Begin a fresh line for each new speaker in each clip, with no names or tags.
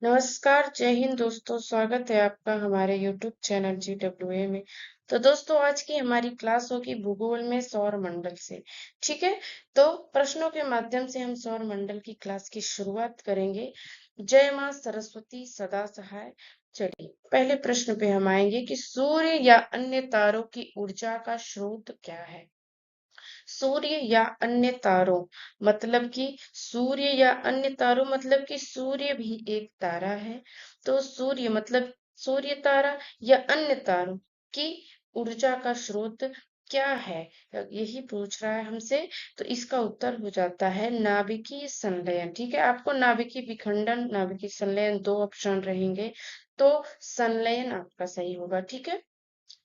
नमस्कार, जय हिंद दोस्तों। स्वागत है आपका हमारे YouTube चैनल GWA में। तो दोस्तों, आज की हमारी क्लास होगी भूगोल में सौर मंडल से। ठीक है, तो प्रश्नों के माध्यम से हम सौर मंडल की क्लास की शुरुआत करेंगे। जय माँ सरस्वती सदा सहाय। चलिए, पहले प्रश्न पे हम आएंगे कि सूर्य या अन्य तारों की ऊर्जा का स्रोत क्या है। सूर्य या अन्य तारों मतलब कि सूर्य या अन्य तारों मतलब कि सूर्य भी एक तारा है। तो सूर्य मतलब सूर्य तारा या अन्य तारों की ऊर्जा का स्रोत क्या है, यही पूछ रहा है हमसे। तो इसका उत्तर हो जाता है नाभिकीय संलयन। ठीक है, आपको नाभिकीय विखंडन, नाभिकीय संलयन दो ऑप्शन रहेंगे, तो संलयन आपका सही होगा। ठीक है,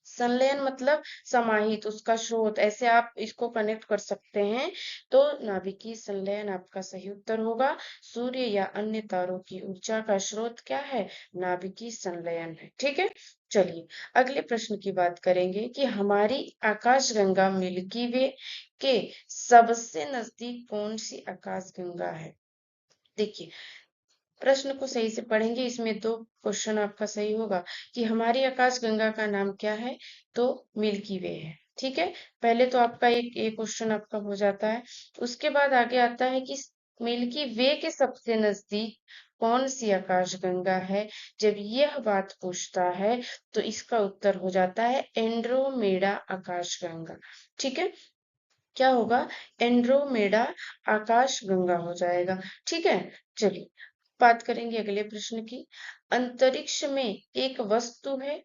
संलयन मतलब समाहित, उसका स्रोत, ऐसे आप इसको कनेक्ट कर सकते हैं। तो नाभिकीय संलयन आपका सही उत्तर होगा। सूर्य या अन्य तारों की ऊर्जा का स्रोत क्या है, नाभिकीय संलयन है। ठीक है, चलिए अगले प्रश्न की बात करेंगे कि हमारी आकाशगंगा मिल्की वे के सबसे नजदीक कौन सी आकाशगंगा है। देखिए, प्रश्न को सही से पढ़ेंगे, इसमें दो क्वेश्चन आपका सही होगा कि हमारी आकाशगंगा का नाम क्या है, तो मिल्की वे है। ठीक है, पहले तो आपका एक क्वेश्चन आपका हो जाता है। उसके बाद आगे आता है कि मिल्की वे के सबसे नजदीक कौन सी आकाशगंगा है। जब यह बात पूछता है तो इसका उत्तर हो जाता है एंड्रोमेडा आकाशगंगा। ठीक है, क्या होगा, एंड्रोमेडा आकाशगंगा हो जाएगा। ठीक है, चलिए बात करेंगे अगले प्रश्न की। अंतरिक्ष में एक वस्तु है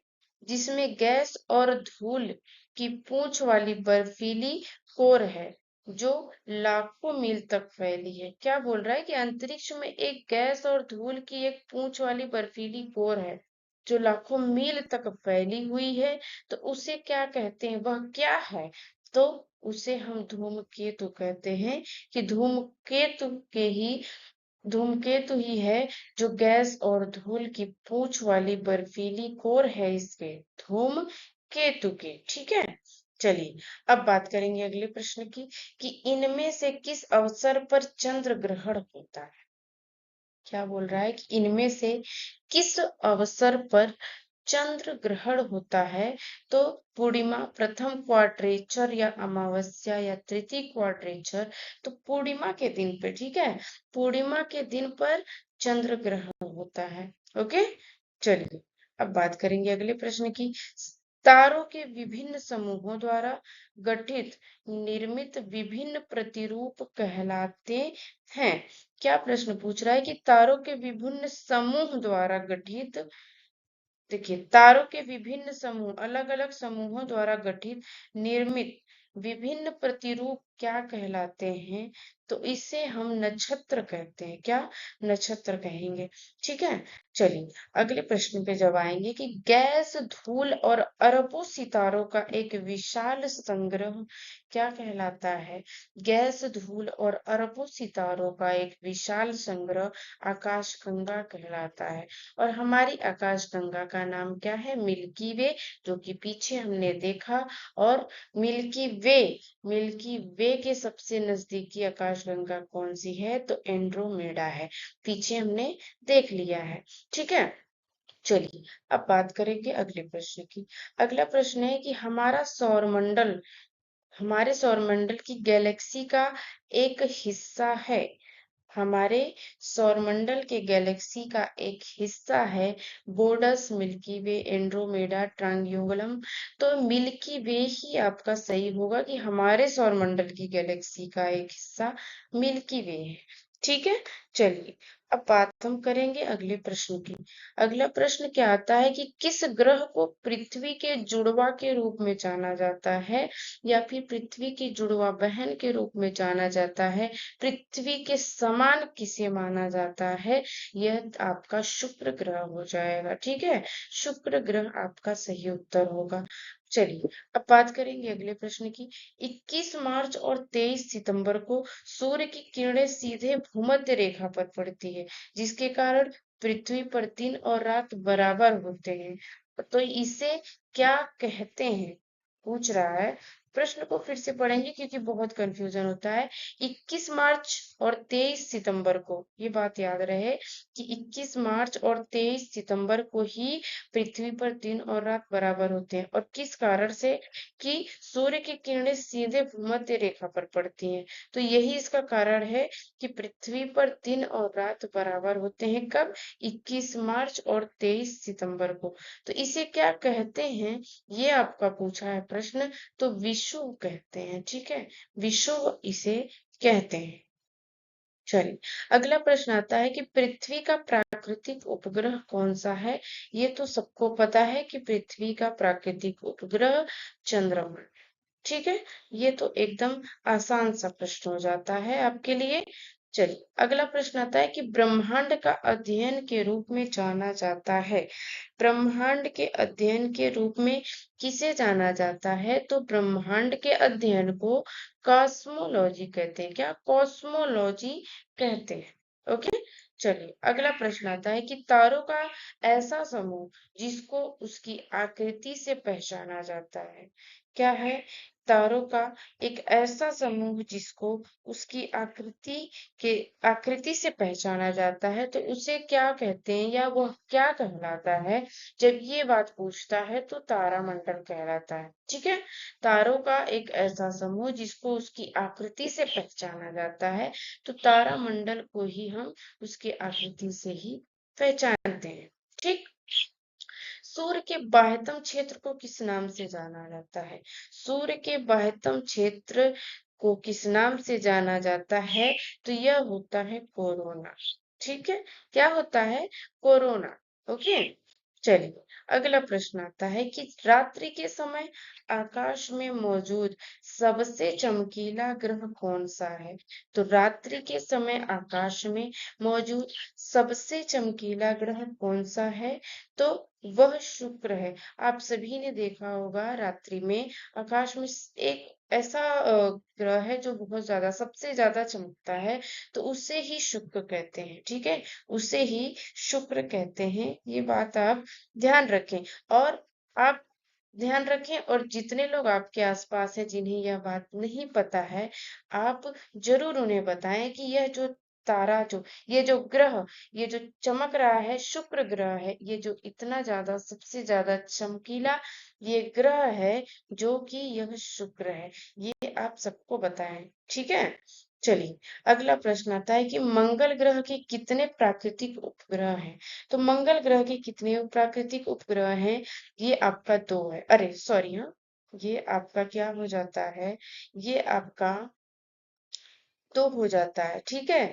जिसमें गैस और धूल की पूंछ वाली बर्फीली कोर है जो लाखों मील तक फैली है। क्या बोल रहा है कि अंतरिक्ष में एक गैस और धूल की एक पूंछ वाली बर्फीली कोर है जो लाखों मील तक फैली हुई है। तो उसे क्या कहते हैं, वह क्या है। तो उसे हम धूमकेतु कहते हैं कि धूमकेतु ही है जो गैस और धूल की पूंछ वाली बर्फीली कोर है इसके, धूमकेतु के। ठीक है, चलिए अब बात करेंगे अगले प्रश्न की कि इनमें से किस अवसर पर चंद्र ग्रहण होता है। क्या बोल रहा है कि इनमें से किस अवसर पर चंद्र ग्रहण होता है। तो पूर्णिमा, प्रथम क्वाड्रेचर या अमावस्या या तृतीय क्वाड्रेचर, तो पूर्णिमा के दिन पे। ठीक है, पूर्णिमा के दिन पर चंद्र ग्रहण होता है। ओके, चलिए अब बात करेंगे अगले प्रश्न की। तारों के विभिन्न समूहों द्वारा गठित निर्मित विभिन्न प्रतिरूप कहलाते हैं। क्या प्रश्न पूछ रहा है कि तारों के विभिन्न समूह द्वारा गठित, देखिए तारों के विभिन्न समूह, अलग अलग समूहों द्वारा गठित निर्मित विभिन्न प्रतिरूप क्या कहलाते हैं। तो इसे हम नक्षत्र कहते हैं। क्या, नक्षत्र कहेंगे। ठीक है, चलिए अगले प्रश्न पे जब आएंगे कि गैस, धूल और अरबों सितारों का एक विशाल संग्रह क्या कहलाता है। गैस, धूल और अरबों सितारों का एक विशाल संग्रह आकाशगंगा कहलाता है। और हमारी आकाशगंगा का नाम क्या है, मिल्की वे, जो कि पीछे हमने देखा। और मिल्की वे के सबसे नजदीकी आकाशगंगा कौन सी है, तो एंड्रोमेडा है, पीछे हमने देख लिया है। ठीक है, चलिए अब बात करेंगे अगले प्रश्न की। अगला प्रश्न है कि हमारे सौरमंडल की गैलेक्सी का एक हिस्सा है। हमारे सौरमंडल के गैलेक्सी का एक हिस्सा है बोर्डस, मिल्की वे, एंड्रोमेडा, ट्रायंगुलम। तो मिल्की वे ही आपका सही होगा कि हमारे सौरमंडल की गैलेक्सी का एक हिस्सा मिल्की वे है। ठीक है, चलिए अब बात हम करेंगे अगले प्रश्न की। अगला प्रश्न क्या आता है कि किस ग्रह को पृथ्वी के जुड़वा के रूप में जाना जाता है, या फिर पृथ्वी की जुड़वा बहन के रूप में जाना जाता है, पृथ्वी के समान किसे माना जाता है। यह आपका शुक्र ग्रह हो जाएगा। ठीक है, शुक्र ग्रह आपका सही उत्तर होगा। चलिए अब बात करेंगे अगले प्रश्न की। 21 मार्च और 23 सितंबर को सूर्य की किरणें सीधे भूमध्य रेखा पर पड़ती है, जिसके कारण पृथ्वी पर दिन और रात बराबर होते हैं। तो इसे क्या कहते हैं, पूछ रहा है। प्रश्न को फिर से पढ़ेंगे क्योंकि बहुत कंफ्यूजन होता है। 21 मार्च और 23 सितंबर को, ये बात याद रहे कि 21 मार्च और 23 सितंबर को ही पृथ्वी पर दिन और रात बराबर होते हैं। और किस कारण से? कि सूर्य की किरणें सीधे भूमध्य रेखा पर पड़ती हैं। तो यही इसका कारण है कि पृथ्वी पर दिन और रात बराबर होते हैं। कब? 21 मार्च और 23 सितंबर को। तो इसे क्या कहते हैं? ये आपका पूछा है प्रश्न। तो विषुव कहते हैं। ठीक है, विषुव इसे कहते हैं। चलिए, अगला प्रश्न आता है कि पृथ्वी का प्राकृतिक उपग्रह कौन सा है? ये तो सबको पता है कि पृथ्वी का प्राकृतिक उपग्रह चंद्रमा। ठीक है, ये तो एकदम आसान सा प्रश्न हो जाता है आपके लिए। चलिए, अगला प्रश्न आता है कि ब्रह्मांड का अध्ययन के रूप में जाना जाता है। ब्रह्मांड के अध्ययन के रूप में किसे जाना जाता है? तो ब्रह्मांड के अध्ययन को कॉस्मोलॉजी कहते हैं। क्या? कॉस्मोलॉजी कहते हैं। ओके, चलिए, अगला प्रश्न आता है कि तारों का ऐसा समूह जिसको उसकी आकृति से पहचाना जाता है, क्या है? तारों का एक ऐसा समूह जिसको उसकी आकृति से पहचाना जाता है, तो उसे क्या कहते हैं या वह क्या कहलाता है? जब ये बात पूछता है तो तारामंडल कहलाता है। ठीक है, तारों का एक ऐसा समूह जिसको उसकी आकृति से पहचाना जाता है, तो तारामंडल को ही हम उसकी आकृति से ही पहचानते हैं। ठीक, सूर्य के बाह्यतम क्षेत्र को किस नाम से जाना जाता है? सूर्य के बाह्यतम क्षेत्र को किस नाम से जाना जाता है? तो यह होता है कोरोना। ठीक है, क्या होता है? कोरोना। ओके, चलिए, अगला प्रश्न आता है कि रात्रि के समय आकाश में मौजूद सबसे चमकीला ग्रह कौन सा है? तो रात्रि के समय आकाश में मौजूद सबसे चमकीला ग्रह कौन सा है? तो वह शुक्र है। आप सभी ने देखा होगा रात्रि में आकाश में एक ऐसा ग्रह है जो बहुत ज्यादा, सबसे ज्यादा चमकता है, तो उसे ही शुक्र कहते हैं। ठीक है, उसे ही शुक्र कहते हैं। ये बात आप ध्यान रखें। और आप ध्यान रखें, और जितने लोग आपके आसपास हैं जिन्हें यह बात नहीं पता है, आप जरूर उन्हें बताएं कि यह जो तारा, जो ये जो ग्रह, ये जो चमक रहा है, शुक्र ग्रह है, ये जो इतना ज्यादा, सबसे ज्यादा चमकीला ये ग्रह है, जो कि यह शुक्र है। ये आप सबको बताएं। ठीक है, चलिए, अगला प्रश्न आता है कि मंगल ग्रह के कितने प्राकृतिक उपग्रह हैं? तो मंगल ग्रह के कितने प्राकृतिक उपग्रह हैं? ये आपका 2 है। अरे सॉरी, हाँ, ये आपका क्या हो जाता है? ये आपका 2 हो जाता है। ठीक है,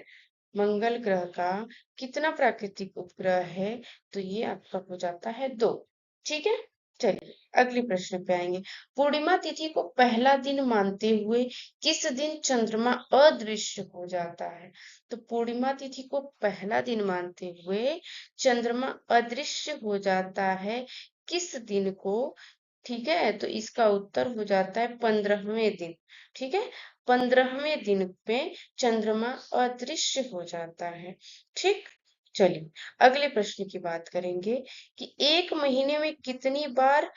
मंगल ग्रह का कितना प्राकृतिक उपग्रह है? तो ये आपका हो जाता है 2। ठीक है, चलिए, अगले प्रश्न पे आएंगे। पूर्णिमा तिथि को पहला दिन मानते हुए किस दिन चंद्रमा अदृश्य हो जाता है? तो पूर्णिमा तिथि को पहला दिन मानते हुए चंद्रमा अदृश्य हो जाता है किस दिन को? ठीक है, तो इसका उत्तर हो जाता है 15वें दिन। ठीक है, 15वें दिन पे चंद्रमा अदृश्य हो जाता है। ठीक, चलिए, अगले प्रश्न की बात करेंगे कि एक महीने में कितनी बार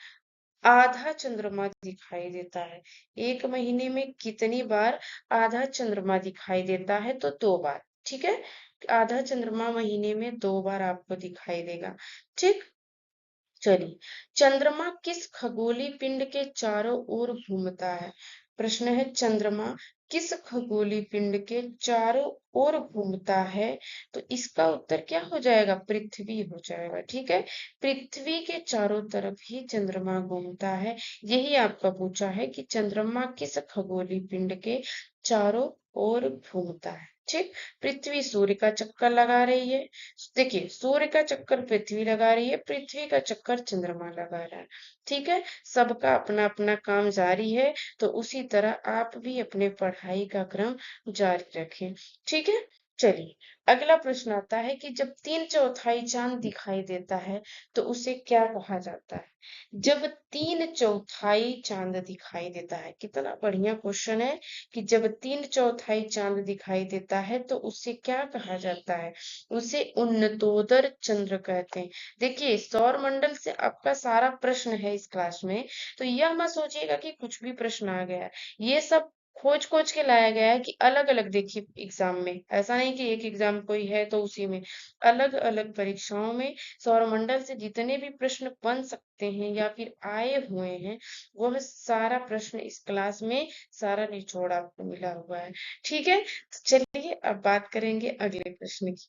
आधा चंद्रमा दिखाई देता है? एक महीने में कितनी बार आधा चंद्रमा दिखाई देता है? तो 2 बार। ठीक है, आधा चंद्रमा महीने में 2 बार आपको दिखाई देगा। ठीक, चलिए, चंद्रमा किस खगोलीय पिंड के चारों ओर घूमता है? प्रश्न है, चंद्रमा किस खगोलीय पिंड के चारों ओर घूमता है? तो इसका उत्तर क्या हो जाएगा? पृथ्वी हो जाएगा। ठीक है, पृथ्वी के चारों तरफ ही चंद्रमा घूमता है। यही आपका पूछा है कि चंद्रमा किस खगोलीय पिंड के चारों ओर घूमता है। ठीक, पृथ्वी सूर्य का चक्कर लगा रही है। देखिए, सूर्य का चक्कर पृथ्वी लगा रही है, पृथ्वी का चक्कर चंद्रमा लगा रहा है। ठीक है, सबका अपना अपना काम जारी है, तो उसी तरह आप भी अपने पढ़ाई का क्रम जारी रखें। ठीक है, चलिए, अगला प्रश्न आता है कि जब 3/4 चांद दिखाई देता है तो उसे क्या कहा जाता है? जब 3/4 चांद दिखाई देता है, कितना बढ़िया क्वेश्चन है कि जब 3/4 चांद दिखाई देता है तो उसे क्या कहा जाता है? उसे उन्नतोदर चंद्र कहते हैं। देखिए, सौर मंडल से आपका सारा प्रश्न है इस क्लास में, तो यह मत सोचिएगा कि कुछ भी प्रश्न आ गया है। ये सब खोज खोज के लाया गया है कि अलग अलग, देखिए एग्जाम में ऐसा नहीं कि एक एग्जाम कोई है तो उसी में, अलग अलग परीक्षाओं में सौरमंडल से जितने भी प्रश्न बन सकते हैं या फिर आए हुए हैं, वह सारा प्रश्न इस क्लास में, सारा निचोड़ आपको मिला हुआ है। ठीक है, तो चलिए अब बात करेंगे अगले प्रश्न की।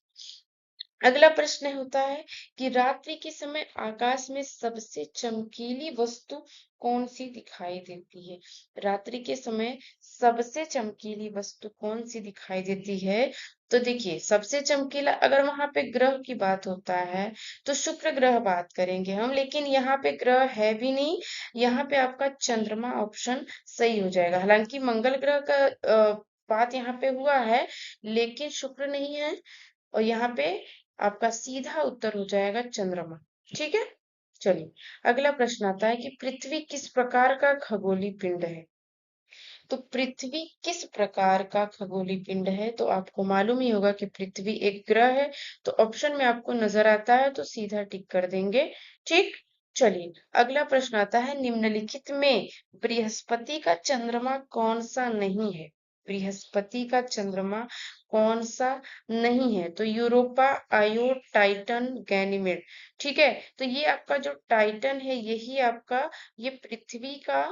अगला प्रश्न होता है कि रात्रि के समय आकाश में सबसे चमकीली वस्तु कौन सी दिखाई देती है? रात्रि के समय सबसे चमकीली वस्तु कौन सी दिखाई देती है? तो देखिए, सबसे चमकीला अगर वहां पे ग्रह की बात होता है तो शुक्र ग्रह बात करेंगे हम, लेकिन यहाँ पे ग्रह है भी नहीं। यहाँ पे आपका चंद्रमा ऑप्शन सही हो जाएगा। हालांकि मंगल ग्रह का बात यहाँ पे हुआ है, लेकिन शुक्र नहीं है। और यहाँ पे आपका सीधा उत्तर हो जाएगा चंद्रमा। ठीक है, चलिए अगला प्रश्न आता है कि पृथ्वी किस प्रकार का खगोलीय पिंड है? तो पृथ्वी किस प्रकार का खगोलीय पिंड है? तो आपको मालूम ही होगा कि पृथ्वी एक ग्रह है, तो ऑप्शन में आपको नजर आता है तो सीधा टिक कर देंगे। ठीक, चलिए अगला प्रश्न आता है, निम्नलिखित में बृहस्पति का चंद्रमा कौन सा नहीं है? बृहस्पति का चंद्रमा कौन सा नहीं है? तो यूरोपा, आयो, टाइटन, गैनीमेड। ठीक है, तो ये आपका जो टाइटन है यही आपका, ये पृथ्वी का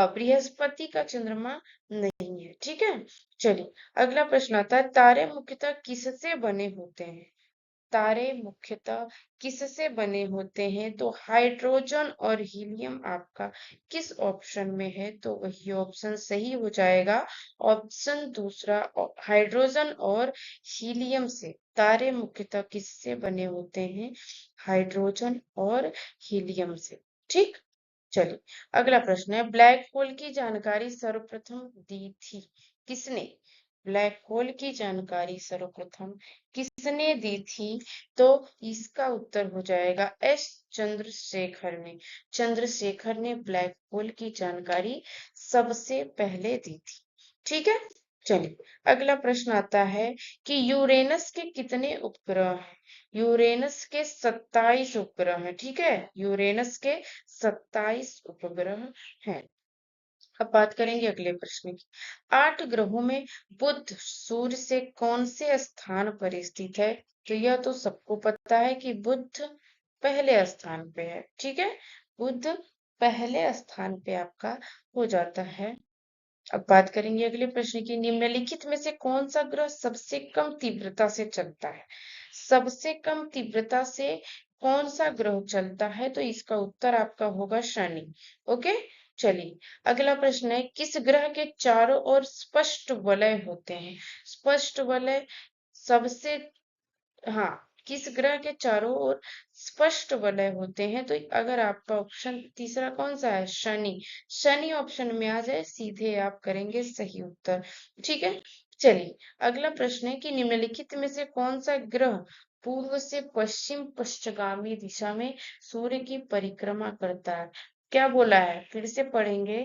बृहस्पति का चंद्रमा नहीं है। ठीक है, चलिए अगला प्रश्न आता है, तारे मुख्यतः किससे बने होते हैं? तारे मुख्यतः किससे बने होते हैं? तो हाइड्रोजन और हीलियम आपका किस ऑप्शन में है? तो वही ऑप्शन सही हो जाएगा, ऑप्शन दूसरा, हाइड्रोजन और हीलियम से। तारे मुख्यतः किससे बने होते हैं? हाइड्रोजन और हीलियम से। ठीक, चलिए अगला प्रश्न है, ब्लैक होल की जानकारी सर्वप्रथम दी थी किसने? ब्लैक होल की जानकारी सर्वप्रथम किसने दी थी? तो इसका उत्तर हो जाएगा एस चंद्रशेखर ने। चंद्रशेखर ने ब्लैक होल की जानकारी सबसे पहले दी थी। ठीक है, चलिए अगला प्रश्न आता है कि यूरेनस के कितने उपग्रह हैं? यूरेनस के 27 उपग्रह हैं। ठीक है, यूरेनस के 27 उपग्रह हैं। अब बात करेंगे अगले प्रश्न की। 8 ग्रहों में बुध सूर्य से कौन से स्थान पर स्थित है? तो यह तो सबको पता है कि बुध पहले स्थान पे है। ठीक है, बुध पहले स्थान पे आपका हो जाता है। अब बात करेंगे अगले प्रश्न की, निम्नलिखित में से कौन सा ग्रह सबसे कम तीव्रता से चलता है? सबसे कम तीव्रता से कौन सा ग्रह चलता है? तो इसका उत्तर आपका होगा शनि। ओके, चलिए अगला प्रश्न है, किस ग्रह के चारों ओर स्पष्ट वलय होते हैं? स्पष्ट वलय सबसे, हाँ, किस ग्रह के चारों ओर स्पष्ट वलय होते हैं? तो अगर आपका ऑप्शन तीसरा कौन सा है? शनि। शनि ऑप्शन में आ जाए सीधे आप करेंगे सही उत्तर। ठीक है, चलिए अगला प्रश्न है कि निम्नलिखित में से कौन सा ग्रह पूर्व से पश्चिम पश्चगामी दिशा में सूर्य की परिक्रमा करता है? क्या बोला है, फिर से पढ़ेंगे।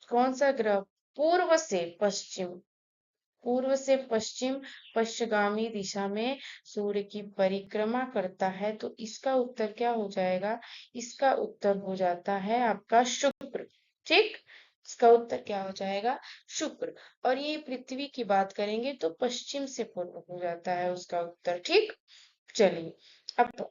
कौन सा ग्रह पूर्व से पश्चिम, पूर्व से पश्चिम पश्चिगामी दिशा में सूर्य की परिक्रमा करता है? तो इसका उत्तर क्या हो जाएगा? इसका उत्तर हो जाता है आपका शुक्र। ठीक, इसका उत्तर क्या हो जाएगा? शुक्र। और ये पृथ्वी की बात करेंगे तो पश्चिम से पूर्व हो जाता है उसका उत्तर। ठीक, चलिए अब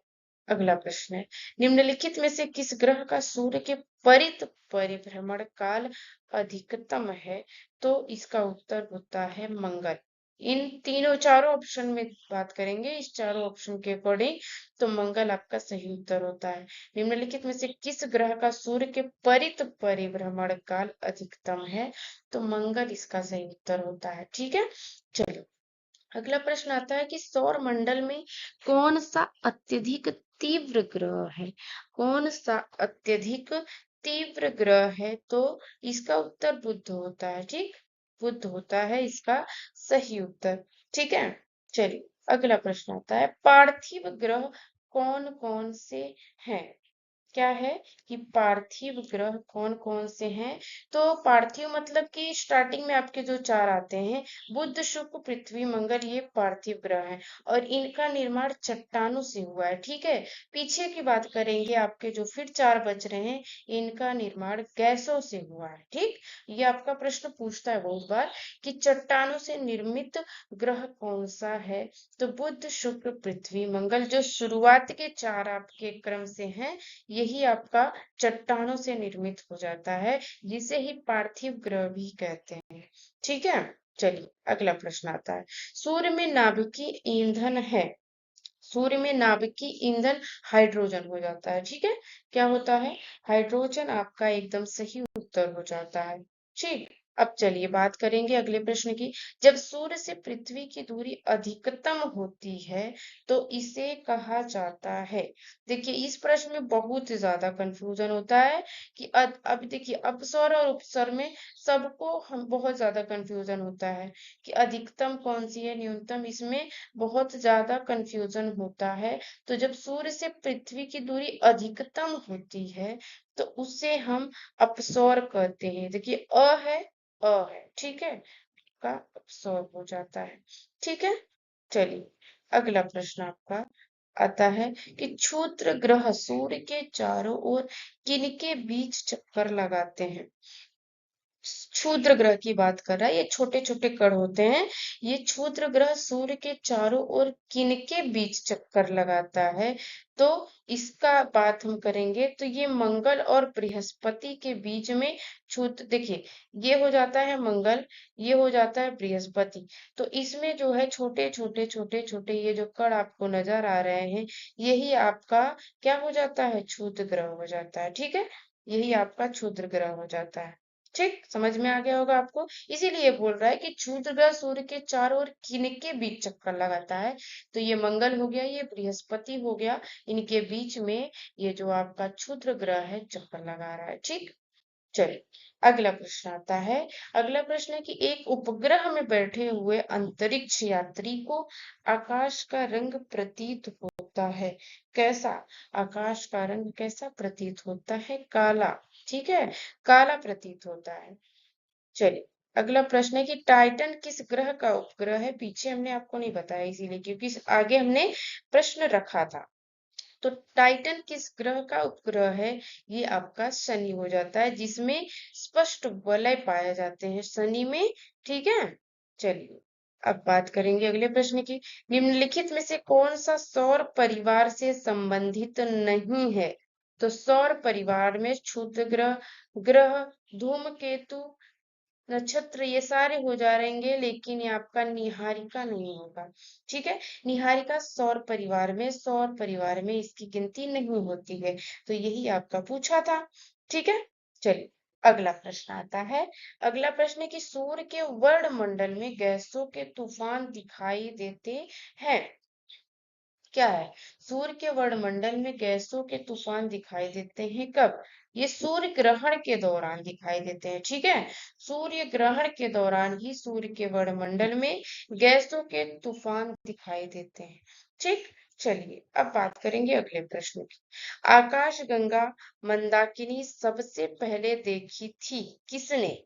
अगला प्रश्न है, निम्नलिखित में से किस ग्रह का सूर्य के परित परिभ्रमण काल अधिकतम है? तो इसका उत्तर होता है मंगल। इन तीनों चारों ऑप्शन में बात करेंगे, इस चारों ऑप्शन के अकॉर्डिंग तो मंगल आपका सही उत्तर होता है। निम्नलिखित में से किस ग्रह का सूर्य के परित परिभ्रमण काल अधिकतम है? तो मंगल इसका सही उत्तर होता है। ठीक है, चलिए अगला प्रश्न आता है कि सौर मंडल में कौन सा अत्यधिक तीव्र ग्रह है? कौन सा अत्यधिक तीव्र ग्रह है? तो इसका उत्तर बुध होता है। ठीक, बुध होता है इसका सही उत्तर। ठीक है। चलिए अगला प्रश्न आता है, पार्थिव ग्रह कौन कौन से हैं? क्या है कि पार्थिव ग्रह कौन कौन से हैं? तो पार्थिव मतलब कि स्टार्टिंग में आपके जो चार आते हैं, बुध शुक्र पृथ्वी मंगल, ये पार्थिव ग्रह हैं और इनका निर्माण चट्टानों से हुआ है। ठीक है। पीछे की बात करेंगे, आपके जो फिर चार बच रहे हैं, इनका निर्माण गैसों से हुआ है। ठीक। ये आपका प्रश्न पूछता है बहुत बार कि चट्टानों से निर्मित ग्रह कौन सा है? तो बुध शुक्र पृथ्वी मंगल, जो शुरुआत के चार आपके क्रम से हैं, यही आपका चट्टानों से निर्मित हो जाता है, जिसे ही पार्थिव ग्रह भी कहते हैं। ठीक है। चलिए अगला प्रश्न आता है, सूर्य में नाभिकीय ईंधन है। सूर्य में नाभिकीय ईंधन हाइड्रोजन हो जाता है। ठीक है। क्या होता है? हाइड्रोजन आपका एकदम सही उत्तर हो जाता है। ठीक। अब चलिए बात करेंगे अगले प्रश्न की, जब सूर्य से पृथ्वी की दूरी अधिकतम होती है तो इसे कहा जाता है। देखिए इस प्रश्न में बहुत ज्यादा कंफ्यूजन होता है कि अब देखिए अपस्वर और उपस्वर में सबको हम बहुत ज्यादा कंफ्यूजन होता है कि अधिकतम कौन सी है, न्यूनतम, इसमें बहुत ज्यादा कंफ्यूजन होता है। तो जब सूर्य से पृथ्वी की दूरी अधिकतम होती है तो उसे हम अपसौर कहते हैं। देखिए अ है, ठीक है, का अपसौर हो जाता है। ठीक है। चलिए अगला प्रश्न आपका आता है कि क्षुद्र ग्रह सूर्य के चारों ओर किनके बीच चक्कर लगाते हैं? क्षुद्र ग्रह की बात कर रहा है, ये छोटे छोटे कण होते हैं। ये क्षुद्र ग्रह सूर्य के चारों ओर किनके बीच चक्कर लगाता है? तो इसका बात हम करेंगे तो ये मंगल और बृहस्पति के बीच में क्षुद्र, देखिए ये हो जाता है मंगल, ये हो जाता है बृहस्पति। तो इसमें जो है छोटे छोटे छोटे छोटे ये जो कण आपको नजर आ रहे हैं, यही आपका क्या हो जाता है? क्षुद्र ग्रह हो जाता है। ठीक है। यही आपका क्षुद्र ग्रह हो जाता है। ठीक, समझ में आ गया होगा आपको। इसीलिए बोल रहा है कि क्षुद्र ग्रह सूर्य के चारों ओर किनके बीच चक्कर लगाता है? तो ये मंगल हो गया, ये बृहस्पति हो गया, इनके बीच में ये जो आपका क्षुद्र ग्रह है चक्कर लगा रहा है। ठीक। चलिए अगला प्रश्न आता है, अगला प्रश्न है कि एक उपग्रह में बैठे हुए अंतरिक्ष यात्री को आकाश का रंग प्रतीत होता है। कैसा? आकाश का रंग कैसा प्रतीत होता है? काला। ठीक है, काला प्रतीत होता है। चलिए अगला प्रश्न है कि टाइटन किस ग्रह का उपग्रह है? पीछे हमने आपको नहीं बताया इसीलिए, क्योंकि आगे हमने प्रश्न रखा था। तो टाइटन किस ग्रह का उपग्रह है? ये आपका शनि हो जाता है, जिसमें स्पष्ट वलय पाए जाते हैं शनि में। ठीक है। चलिए अब बात करेंगे अगले प्रश्न की, निम्नलिखित में से कौन सा सौर परिवार से संबंधित नहीं है? तो सौर परिवार में क्षुद्र ग्रह, ग्रह, धूमकेतु, नक्षत्र, ये सारे हो जाएंगे, लेकिन ये आपका निहारिका नहीं होगा। ठीक है। निहारिका सौर परिवार में इसकी गिनती नहीं होती है। तो यही आपका पूछा था। ठीक है। चलिए अगला प्रश्न आता है, अगला प्रश्न है कि सूर्य के वर्णमंडल में गैसों के तूफान दिखाई देते हैं। क्या है? सूर्य के वर्णमंडल में गैसों के तूफान दिखाई देते हैं कब? ये सूर्य ग्रहण के दौरान दिखाई देते हैं। ठीक है। सूर्य ग्रहण के दौरान ही सूर्य के वर्णमंडल में गैसों के तूफान दिखाई देते हैं। ठीक। चलिए अब बात करेंगे अगले प्रश्न की, आकाश गंगा मंदाकिनी सबसे पहले देखी थी किसने?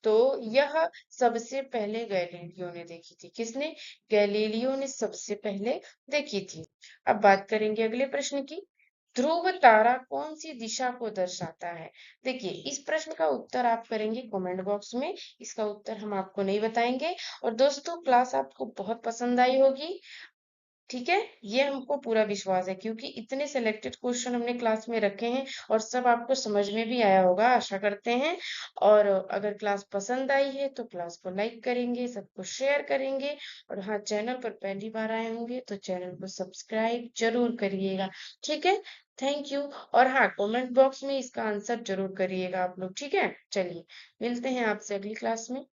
तो यह सबसे पहले गैलीलियो ने देखी थी। किसने? गैलीलियो ने सबसे पहले देखी थी। अब बात करेंगे अगले प्रश्न की, ध्रुव तारा कौन सी दिशा को दर्शाता है? देखिए इस प्रश्न का उत्तर आप करेंगे कमेंट बॉक्स में, इसका उत्तर हम आपको नहीं बताएंगे। और दोस्तों क्लास आपको बहुत पसंद आई होगी। ठीक है, ये हमको पूरा विश्वास है, क्योंकि इतने सिलेक्टेड क्वेश्चन हमने क्लास में रखे हैं और सब आपको समझ में भी आया होगा, आशा करते हैं। और अगर क्लास पसंद आई है तो क्लास को लाइक करेंगे, सबको शेयर करेंगे, और हाँ चैनल पर पहली बार आए होंगे तो चैनल को सब्सक्राइब जरूर करिएगा। ठीक है। Thank you. और हाँ कमेंट बॉक्स में इसका आंसर जरूर करिएगा आप लोग। ठीक है। चलिए मिलते हैं आपसे अगली क्लास में।